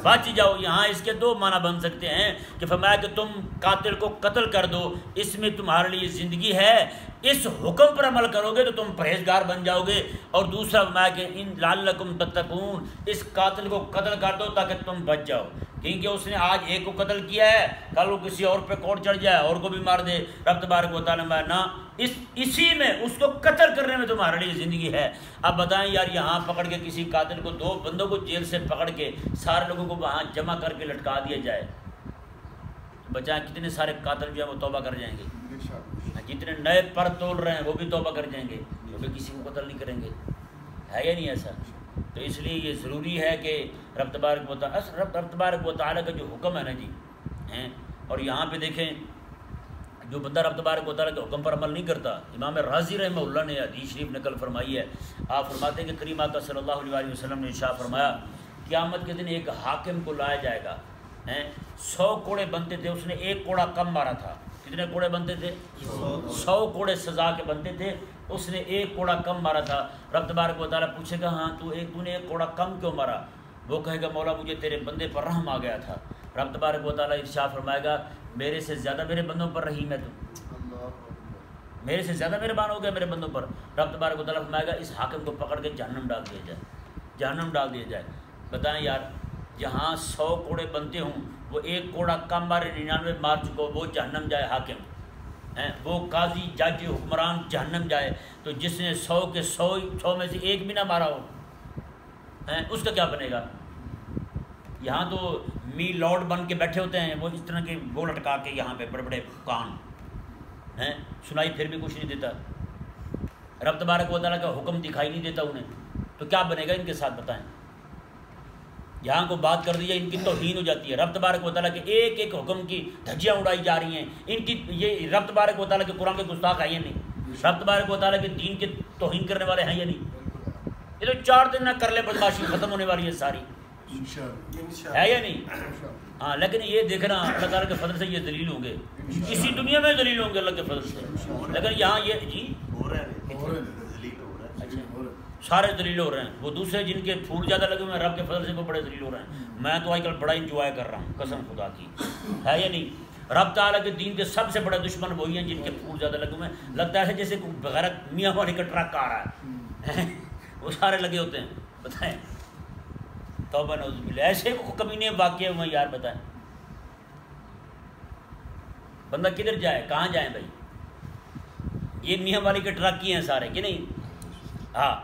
A: بچ جاؤ۔ یہاں اس کے دو معنی بن سکتے ہیں کہ فرمایا کہ تم قاتل کو قتل کر دو، اس میں تمہارے لیے زندگی ہے، اس حکم پر عمل کرو گے تو تم پرہیزگار بن جاؤ گے، اور دوسرا فرمایا کہ ان لعلکم تتقون، اس قاتل کو قتل کر دو تاکہ تم بچ جاؤ، کیونکہ اس نے آج ایک کو قتل کیا ہے کل وہ کسی اور پہ کوڑ چڑھ جائے اور کو بھی مار دے۔ رب تبارک و تعالیٰ نے نہ، اسی میں اس کو قتل کرنے میں تمہارے لیے زندگی ہے۔ اب بتائیں یار یہاں پکڑ کے کسی قاتل کو، دو بندوں کو جیل سے پکڑ کے سارے لوگوں کو وہاں جمع کر کے لٹکا دیا جائے، بچائیں کتنے سارے قاتل جو ہیں وہ توبہ کر جائیں گے، جتنے نئے پر تول رہے ہیں وہ بھی توبہ کر جائیں گے، وہ بھی کسی کو قتل نہیں کریں گے، ہے یا نہیں ایسا؟ تو اس لیے یہ ضروری ہے کہ رب تبارک و تعالیٰ کا جو حکم ہے نا جی، اور یہاں پہ دیکھیں جو بندہ رب تبارک و تعالیٰ کے حکم پر عمل نہیں کرتا، امام رازی رحمہ اللہ نے حدیث شریف نقل فرمائی ہے، آپ فرماتے ہیں کہ کریم آقا صلی اللہ علیہ وسلم نے ارشاد فرمایا قیامت کے دن ایک حاکم کو لایا جائے گا، 100 کوڑے بنتے تھے، اس نے ایک کوڑا کم مارا تھا، کتنے کوڑے بنتے تھے؟ 100 کوڑے سزا کے بنتے تھے، اس نے ایک کوڑا کم مارا تھا۔ رب تبارک و تعالیٰ پوچھے گا ہاں تو نے ایک کوڑا کم کیوں مارا؟ وہ کہے گا مولا مجھے تیرے بندے پر رحم آ گیا تھا۔ رب تبارک و تعالیٰ ارشاد فرمائے گا میرے سے زیادہ میرے بندوں پر رحیم ہے تو، میرے سے زیادہ مہربان ہو گیا میرے بندوں پر۔ رب تبارک و تعالیٰ فرمائے گا اس حاکم کو پکڑ کے جہنم ڈال دیا جائے، جہنم ڈال دیا جائے۔ بتائیں یار جہاں 100 کوڑے بنتے ہوں وہ ایک کوڑا کم مارے 99 مار چکا ہو، وہ جہنم جائے حاکم، وہ قاضی جج حکمران جہنم جائے، تو جس نے 100 کے 100 میں سے ایک بھی نہ مارا ہو اس کا کیا بنے گا؟ یہاں تو می لارڈ بن کے بیٹھے ہوتے ہیں وہ اس طرح کے وہ لٹکا کے یہاں پہ بڑے بڑے کان سنائی پھر بھی کچھ نہیں دیتا، رب تبارک و تعالیٰ کا حکم دکھائی نہیں دیتا انہیں، تو کیا بنے گا ان کے ساتھ بتائیں؟ یہاں کو بات کر دی جائے ان کی توہین ہو جاتی ہے. رب تبارک و تعالیٰ کے ایک ایک حکم کی دھجیاں اڑائی جا رہی ہیں. ان کی یہ رب تبارک و تعالیٰ کے قرآن کے گستاخ ہیں یا نہیں؟ رب تبارک و تعالیٰ کے دین کے توہین کرنے والے ہیں یا نہیں؟ یہ تو 4 دن نہ کر لے بدماشی ختم ہونے والی ہے ساری, ہے یا نہیں؟ ہاں, لیکن یہ دیکھنا اللہ تعالیٰ کے فضل سے یہ ذلیل ہوں گے, اسی دنیا میں ذلیل ہوں گے اللہ کے فضل سے. لیکن یہاں یہ جی سارے ذلیل ہو رہے ہیں. وہ دوسرے جن کے پھول زیادہ لگے ہوئے ہیں رب کے فضل سے وہ بڑے ذلیل ہو رہے ہیں. میں تو آج کل بڑا انجوائے کر رہا ہوں قسم خدا کی, ہے یا نہیں؟ رب تعالیٰ کے دین کے سب سے بڑے دشمن وہی ہیں جن کے پھول زیادہ لگے ہوئے ہیں. لگتا ہے جیسے بغیرت میاں والی کا ٹرک آ رہا ہے, وہ سارے لگے ہوتے ہیں. بتائیں توبہ نعوذ باللہ, ایسے کمینے واقع ہوئے یار. بتائیں بندہ کدھر جائے, کہاں جائیں بھائی؟ یہ میاں والی کے ٹرک ہی ہیں سارے کہ نہیں؟ ہاں,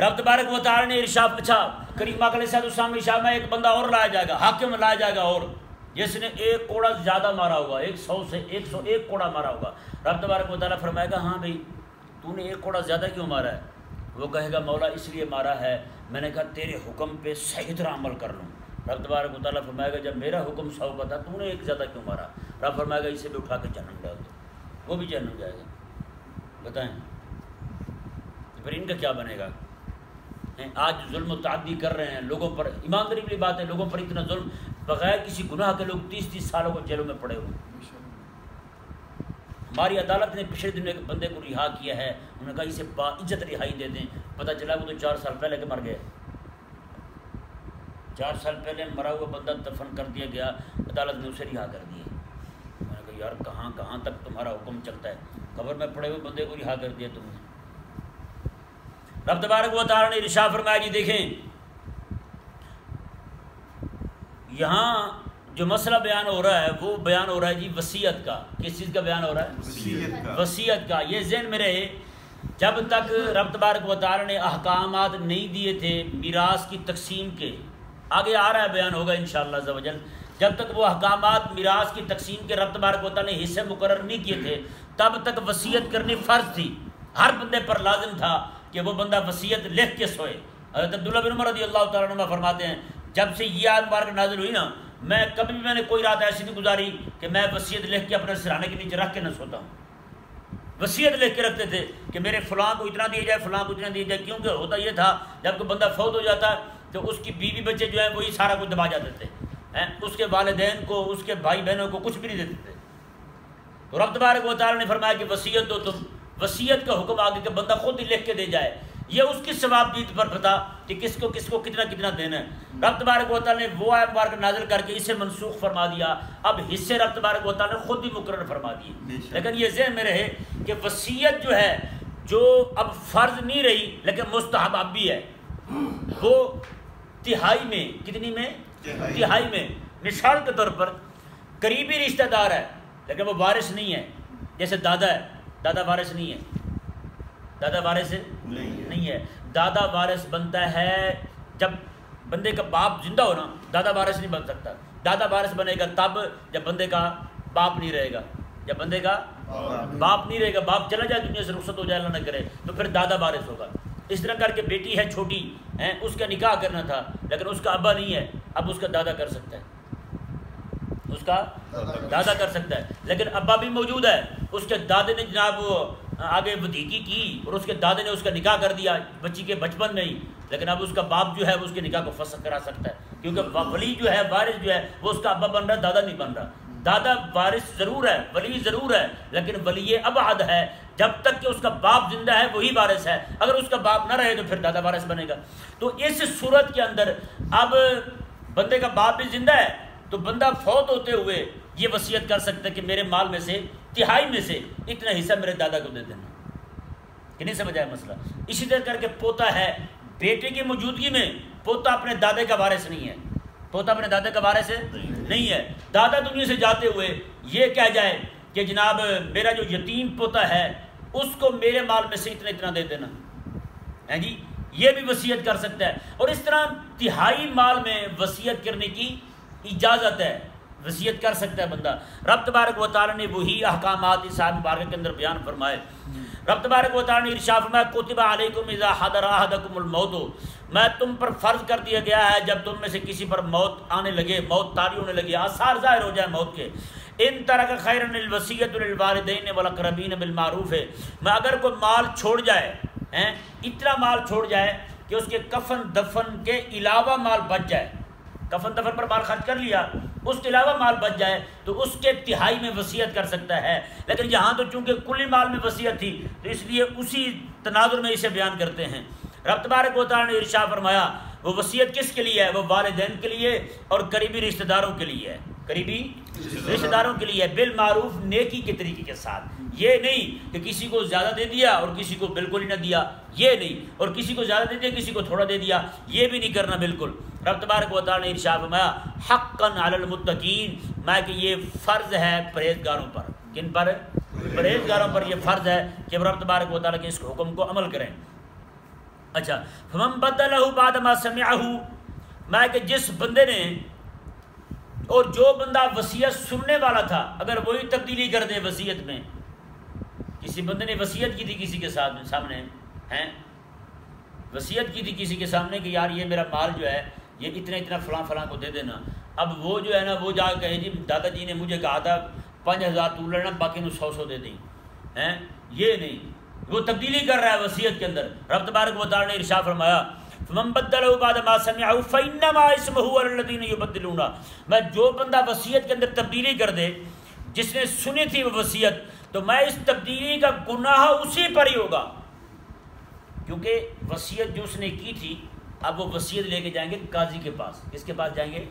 A: رب تبارک و تعالی نے ارشاد, اچھا کریم علیہ السلام نے ارشاد میں ایک بندہ اور لایا جائے گا, حاکم لایا جائے گا, اور جس نے 1 کوڑا زیادہ مارا ہوگا, 100 سے 101 کوڑا مارا ہوگا. رب تبارک و تعالیٰ فرمائے گا ہاں بھائی تو نے 1 کوڑا زیادہ کیوں مارا ہے؟ وہ کہے گا مولا اس لیے مارا ہے میں نے کہا تیرے حکم پہ صحیح طرح عمل کر لوں. رب تبارک و تعالیٰ فرمائے گا جب میرا حکم 100 کا تھا تو نے 1 زیادہ کیوں مارا؟ رب فرمائے گا اسے بھی اٹھا کے جہنم ڈال دو, وہ بھی جہنم جائے گا. بتائیں پھر ان کا کیا بنے گا؟ آج ظلم و تعدی کر رہے ہیں لوگوں پر. ایمانداری والی بات ہے, لوگوں پر اتنا ظلم, بغیر کسی گناہ کے لوگ 30-30 سالوں کو جیلوں میں پڑے ہوئے. ہماری عدالت نے پچھلے دن ایک بندے کو رہا کیا ہے, انہوں نے کہا اسے باعزت رہائی دے دیں. پتہ چلا وہ تو 4 سال پہلے کے مر گئے. 4 سال پہلے مرا ہوا بندہ دفن کر دیا گیا, عدالت نے اسے رہا کر دیا. میں نے کہا یار کہاں تک تمہارا حکم چلتا ہے؟ قبر میں پڑے ہوئے بندے کو رہا کر دیا تم نے. رب تبارک و تعالیٰ نے ارشاد فرمایا جی دیکھیں یہاں جو مسئلہ بیان ہو رہا ہے وہ بیان ہو رہا ہے جی وصیت کا. کس چیز کا بیان ہو رہا ہے؟ وصیت کا. یہ ذہن میں رہے جب تک رب تبارک و تعالیٰ نے احکامات نہیں دیے تھے میراث کی تقسیم کے, آگے آ رہا ہے بیان ہوگا انشاءاللہ عز و جل, جب تک وہ احکامات میراث کی تقسیم کے رب تبارک و تعالیٰ نے حصے مقرر نہیں کیے تھے تب تک وصیت کرنی فرض تھی. ہر بندے پر لازم تھا کہ وہ بندہ وصیت لکھ کے سوئے. حضرت عبداللہ بن عمر رضی اللہ تعالیٰ عنہ فرماتے ہیں جب سے یہ آیت مبارک نازل ہوئی نا, میں کبھی بھی میں نے کوئی رات ایسی نہیں گزاری کہ میں وصیت لکھ کے اپنے سرہانے کے نیچے رکھ کے نہ سوتا ہوں. وصیت لکھ کے رکھتے تھے کہ میرے فلاں کو اتنا دیا جائے, فلاں کو اتنا دیا جائے, کیونکہ ہوتا یہ تھا جب کوئی بندہ فوت ہو جاتا تو اس کی بیوی بچے جو ہیں وہی سارا کچھ دبا جاتے تھے, اس کے والدین کو اس کے بھائی بہنوں کو کچھ بھی نہیں دیتے تھے. تو رب تبارک و تعالیٰ نے فرمایا کہ وصیت دو تم. وصیت کا حکم آگے کہ بندہ خود ہی لکھ کے دے جائے. یہ اس کی ثواب دید پر پتا کہ کس کو کتنا کتنا دینا ہے. رب تبارک و تعالیٰ نے وہ آیت مبارک نازل کر کے اسے منسوخ فرما دیا. اب حصے رب تبارک و تعالیٰ نے خود بھی مقرر فرما دیے. لیکن یہ ذہن میں رہے کہ وصیت جو ہے جو اب فرض نہیں رہی لیکن مستحب اب بھی ہے, وہ 1/3 میں, کتنی میں؟ 1/3 میں. مثال کے طور پر قریبی رشتہ دار ہے لیکن وہ وارث نہیں ہے, جیسے دادا ہے, دادا وارث نہیں ہے, دادا وارث نہیں ہے. دادا وارث بنتا ہے جب بندے کا باپ زندہ ہو نا, دادا وارث نہیں بن سکتا. دادا وارث بنے گا تب جب بندے کا باپ نہیں رہے گا, جب بندے کا باپ نہیں رہے گا, باپ چلا جائے دنیا سے رخصت ہو جائے اللہ نہ کرے, تو پھر دادا وارث ہوگا. اس طرح کر کے بیٹی ہے چھوٹی, اس کا نکاح کرنا تھا لیکن اس کا ابا نہیں ہے, اب اس کا دادا کر سکتا ہے, اس کا دادا کر سکتا ہے. لیکن ابا بھی موجود ہے, اس کے دادے نے جناب آگے ودیقی کی اور اس کے دادے نے اس کا نکاح کر دیا بچی کے بچپن میں ہی, لیکن اب اس کا باپ جو ہے وہ اس کے نکاح کو فسخ کرا سکتا ہے, کیونکہ ولی جو ہے وارث جو ہے وہ اس کا ابا بن رہا ہے, دادا نہیں بن رہا. دادا وارث ضرور ہے, ولی ضرور ہے, لیکن ولی ابعد ہے. جب تک کہ اس کا باپ زندہ ہے وہی وارث ہے, اگر اس کا باپ نہ رہے تو پھر دادا وارث بنے گا. تو اس صورت کے اندر اب بندے کا باپ بھی زندہ ہے تو بندہ فوت ہوتے ہوئے یہ وصیت کر سکتا ہے کہ میرے مال میں سے 1/3 میں سے اتنا حصہ میرے دادا کو دے دینا. کہ نہیں سمجھ آیا مسئلہ؟ اسی طرح کر کے پوتا ہے, بیٹے کی موجودگی میں پوتا اپنے دادے کا وارث نہیں ہے, پوتا اپنے دادے کا وارث نہیں ہے. دادا دنیا سے جاتے ہوئے یہ کہہ جائے کہ جناب میرا جو یتیم پوتا ہے اس کو میرے مال میں سے اتنا دے دینا, ہے جی, یہ بھی وصیت کر سکتا ہے. اور اس طرح 1/3 مال میں وصیت کرنے کی اجازت ہے, وصیت کر سکتا ہے بندہ. رب تبارک و تعالیٰ نے وہی احکامات اس آیت مبارکہ کے اندر بیان فرمائے. رب تبارک و تعالیٰ نے ارشاد فرمایا کتب علیکم اذا حضر احدکم الموت، میں تم پر فرض کر دیا گیا ہے جب تم میں سے کسی پر موت آنے لگے، موت طاری ہونے لگے، آثار ظاہر ہو جائے موت کے، ان ترک خیرا الوصیۃ للوالدین والاقربین بالمعروف ہے، میں اگر کوئی مال چھوڑ جائے اتنا مال چھوڑ جائے کہ اس کے کفن دفن کے علاوہ مال بچ جائے، کفن دفن پر مال خرچ کر لیا، اس کے علاوہ مال بچ جائے تو اس کے تہائی میں وصیت کر سکتا ہے، لیکن یہاں تو چونکہ کلی مال میں وصیت تھی تو اس لیے اسی تناظر میں اسے بیان کرتے ہیں۔ رب تبارک و تعالیٰ نے ارشاد فرمایا وہ وصیت کس کے لیے ہے؟ وہ والدین کے لیے اور قریبی رشتہ داروں کے لیے ہے، قریبی رشتہ داروں کے لیے بالمعروف، نیکی کے طریقے کے ساتھ، یہ نہیں کہ کسی کو زیادہ دے دیا اور کسی کو بالکل ہی نہ دیا، یہ نہیں، اور کسی کو زیادہ دے دیا کسی کو تھوڑا دے دیا، یہ بھی نہیں کرنا بالکل۔ رب تبارک و تعالیٰ نے ارشاد فرمایا حقا علی المتقین، میں کہ یہ فرض ہے پرہیزگاروں پر، کن پر؟ پرہیزگاروں پر یہ فرض ہے کہ رب تبارک و تعالیٰ کے اس حکم کو عمل کریں۔ اچھا فمن بدلہ بعد ما سمعہ، میں کہ جس بندے نے اور جو بندہ وصیت سننے والا تھا اگر وہی تبدیلی کر دے وصیت میں، کسی بندے نے وصیت کی تھی کسی کے سامنے ہیں، وصیت کی تھی کسی کے سامنے کہ یار یہ میرا مال جو ہے یہ اتنا اتنا فلاں فلاں کو دے دینا، اب وہ جو ہے نا وہ جا کے کہے جی دادا جی نے مجھے کہا تھا 5000 تو لینا باقی نے 100 دے دیں، یہ نہیں، وہ تبدیلی کر رہا ہے وصیت کے اندر۔ رب تبارک و تعالیٰ نے ارشاد فرمایا فمن بدلہ بعد ما سمعہ فانما اسمہ علی الذین یبدلون، میں جو بندہ وصیت کے اندر تبدیلی کر دے، جس نے سنی تھی وہ وصیت، تو میں اس تبدیلی کا گناہ اسی پر ہی ہوگا، کیونکہ وصیت جو اس نے کی تھی اب وہ وصیت لے کے جائیں گے قاضی کے پاس، کس کے پاس جائیں گے؟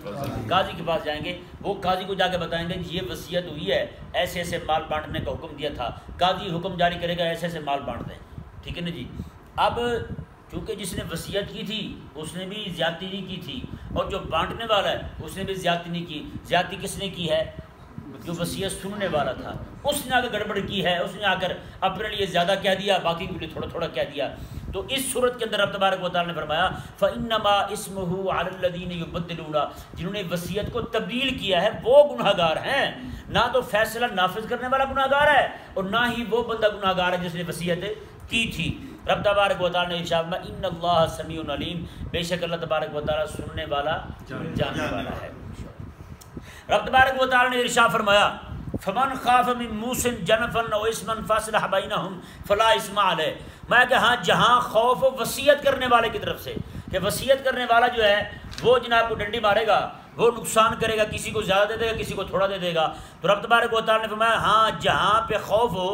A: قاضی کے پاس جائیں گے، وہ قاضی کو جا کے بتائیں گے یہ وصیت ہوئی ہے، ایسے ایسے مال بانٹنے کا حکم دیا تھا، قاضی حکم جاری کرے گا ایسے ایسے مال بانٹ دیں، ٹھیک ہے نا جی۔ اب چونکہ جس نے وصیت کی تھی اس نے بھی زیادتی نہیں کی تھی، اور جو بانٹنے والا ہے اس نے بھی زیادتی نہیں کی، زیادتی کس نے کی ہے؟ جو وصیت سننے والا تھا، اس نے آ کر گڑبڑ کی ہے، اس نے آ کر اپنے لیے زیادہ کہہ دیا باقی کے لیے تھوڑا تھوڑا کہہ دیا، تو اس صورت کے اندر رب تبارک و تعالیٰ نے فرمایا فَإِنَّمَا اسْمُهُ عَلَى الَّذِينَ يُبَدِّلُونَ، جنہوں نے وصیت کو تبدیل کیا ہے وہ گناہ گار ہیں، نہ تو فیصلہ نافذ کرنے والا گناہ گار ہے اور نہ ہی وہ بندہ گناہ گار ہے جس نے وصیت کی تھی۔ رب تبارک و تعالیٰ نے ارشاد فرمایا ان اللہ سمیع علیم، بے شک اللہ تبارک و تعالیٰ سننے والا جاننے والا ہے۔ رب تبارک و تعالیٰ نے ارشاد فرمایا فمن خاف من موص جنفا او اثما فاصلح بینہم فلا اثم علیہ، میں کہ ہاں جہاں خوف وصیت کرنے والے کی طرف سے کہ وصیت کرنے والا جو ہے وہ جناب کو ڈنڈی مارے گا، وہ نقصان کرے گا، کسی کو زیادہ دے دے گا کسی کو تھوڑا دے دے گا، تو رب تبارک و تعالیٰ نے فرمایا ہاں جہاں پہ خوف ہو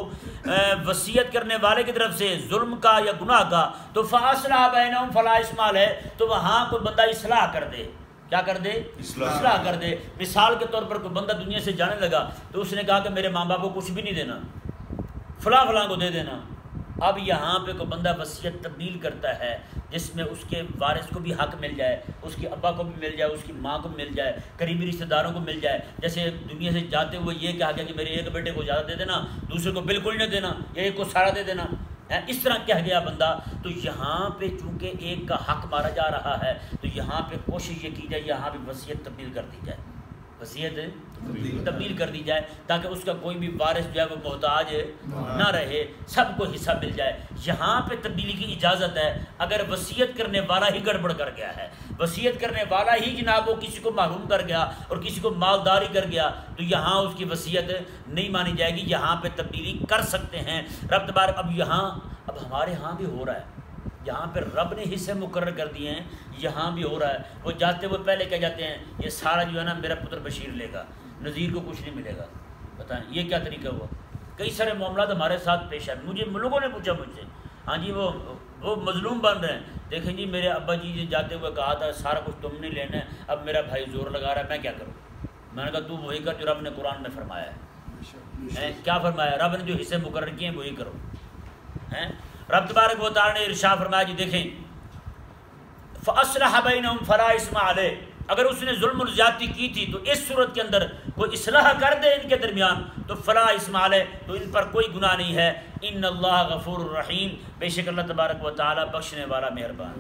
A: وصیت کرنے والے کی طرف سے ظلم کا یا گناہ کا، تو فاصلح بینہم فلا اثم علیہ، تو وہاں کوئی بندہ اصلاح کر دے، کیا کر دے؟ اصلاح کر دے۔ مثال کے طور پر کوئی بندہ دنیا سے جانے لگا تو اس نے کہا کہ میرے ماں باپ کو کچھ بھی نہیں دینا، فلاں فلاں کو دے دینا، اب یہاں پہ کوئی بندہ وصیت تبدیل کرتا ہے جس میں اس کے وارث کو بھی حق مل جائے، اس کے ابا کو بھی مل جائے، اس کی ماں کو مل جائے، قریبی رشتہ داروں کو مل جائے، جیسے دنیا سے جاتے ہوئے یہ کہا گیا کہ میرے ایک بیٹے کو زیادہ دے دینا، دوسرے کو بالکل نہ دینا، یا ایک کو سارا دے دینا، اس طرح کہہ گیا بندہ، تو یہاں پہ چونکہ ایک کا حق مارا جا رہا ہے تو یہاں پہ کوشش یہ کی جائے یہاں پہ وصیت تبدیل کر دی جائے، وصیت تبدیل کر دی جائے تاکہ اس کا کوئی بھی وارث جو ہے وہ محتاج نہ رہے، سب کو حصہ مل جائے۔ یہاں پہ تبدیلی کی اجازت ہے اگر وصیت کرنے والا ہی گڑبڑ کر گیا ہے، وصیت کرنے والا ہی جناب وہ کسی کو محروم کر گیا اور کسی کو مالداری کر گیا، تو یہاں اس کی وصیت نہیں مانی جائے گی، یہاں پہ تبدیلی کر سکتے ہیں رب تبارک۔ اب ہمارے ہاں بھی ہو رہا ہے، یہاں پہ رب نے حصے مقرر کر دیے ہیں، یہاں بھی ہو رہا ہے، وہ جاتے ہوئے پہلے کہہ جاتے ہیں یہ سارا جو ہے نا میرا پتر بشیر لے گا، نذیر کو کچھ نہیں ملے گا، بتائیں یہ کیا طریقہ ہوا؟ کئی سارے معاملات ہمارے ساتھ پیش آئے، مجھے لوگوں نے پوچھا مجھ سے، ہاں جی وہ مظلوم بن رہے ہیں، دیکھیں جی میرے ابا جی جاتے ہوئے کہا تھا سارا کچھ تم نے لینا ہے، اب میرا بھائی زور لگا رہا ہے، میں کیا کروں؟ میں نے کہا تو وہی کر جو رب نے قرآن میں فرمایا ہے، کیا فرمایا؟ رب نے جو حصے مقرر کیے ہیں وہی کرو۔ رب تبارک و تعالیٰ نے ارشاد فرمایا جی دیکھیں فَأَصْلَحَ بَيْنَهُمْ فَلَا إِثْمَ عَلَيْهِ، اگر اس نے ظلم اور زیادتی کی تھی تو اس صورت کے اندر کوئی اصلاح کر دے ان کے درمیان تو فلا اسم علیہ، تو ان پر کوئی گناہ نہیں ہے۔ ان اللہ غفور الرحیم، بے شک اللہ تبارک و تعالیٰ بخشنے والا مہربان۔